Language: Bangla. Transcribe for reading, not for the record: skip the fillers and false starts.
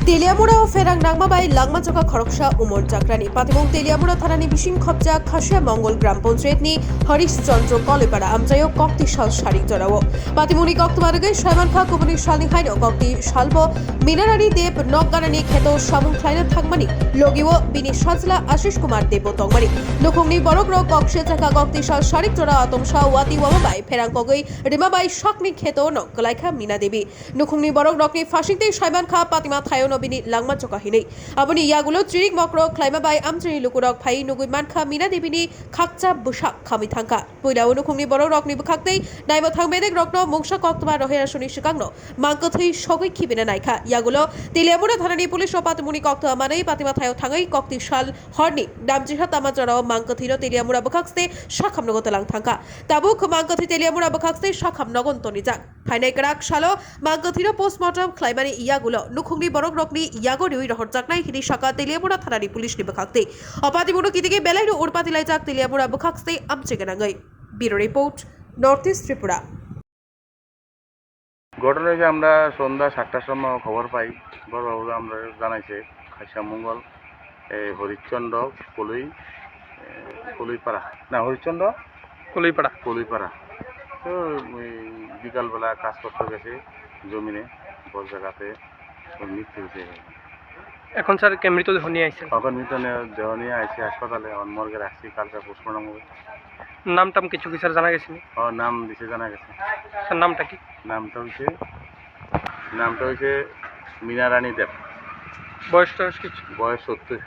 তেলিয়ামুড়া ও ফেরাং নাংমাবাই langmajoka খরকসা উমর জাকরানি পাতিমং তেলিয়ামুড়া থানানি বিশিং খবজা খাসিয়া মঙ্গল গ্রাম পঞ্চায়েতনি হরিশচন্দ্র কলেপাড়া আমজায়ও কক্তি সাল সারিক জরাও পাতিমুনি কক্তবারগে সয়মান খা কুমনি সালনি হাইনো কক্তি সালব মিনারানি দেব নকগানানি খেত সামুং খাইনা থাকমানি লগিও বিনি সাজলা আশিস কুমার দেব তংমানি নখংনি বরগ্র কক্সে চাকা কক্তি সাল সারিক জরা আতমসা ওয়াতি ওয়ামাবাই ফেরাং কগৈ রিমাবাই সকনি খেত নকলাইখা মিনা দেবী নখংনি বরগ রকনি ফাশিংতে সয়মান খা পাতিমা thio নবিনি langmajoka hinei aboni yagulo tririk mokro khlaimabai amchini lukurok phai nugui manka mina debini khakcha busak khami thangka poila unukhungni borok rokni bukhaktei naima thangbedek rokno mungsa koktba rohera shuni shikangno mangkothoi sogoi khibina naikha yagulo teliamura thanani police opatumuni kokto amanei patima thayo thangai kokti shal horni damjiha tamajaro mangkothiro teliamura bukhakste shakhamnogot lang thangka tabuk mangkothi teliamura bukhakste shakhamnogon tonijak phainai krak shalo mangkothiro postmortem khlaimani yagulo nukhungni borok rokni ইয়াগো রিউই রহর জাকনাই হিনি সাকা তেলিয়ামুড়া থানারি পুলিশ নি বখাকতে অপাতিমুড়ো কিদিকে বেলাইরো উড়পাতিলাই জাক তেলিয়ামুড়া বখাকতে আমচে গনাঙ্গাই bureau report north east Tripura. ঘটনা হয়েছে আমরা সন্ধ্যা 7টার সময় খবর পাই, বড়বাবু আমরা জানাইছে খাসিয়া মঙ্গল হরিশ্চন্দ্র কলইপাড়া না হরিশ্চন্দ্র কলইপাড়া তো বিকালবেলা কাজ করতে গেছে জমিনে বড় জায়গাতে মৃত্যু হয়েছে। এখন স্যার কে মৃতদেহ নিয়ে আইছেন? এখন মৃতদেহ নিয়ে আইসি হাসপাতালে, মর্গে রাখছি, কালকে পোস্টমর্টম হবে। নাম টাম কিছু কি স্যার জানা গেছে? নাম দিছে, জানা গেছে। স্যার নামটা কি? নামটা হয়েছে মিনারানী দেব। বয়স টয়স কিছু? বয়স 70।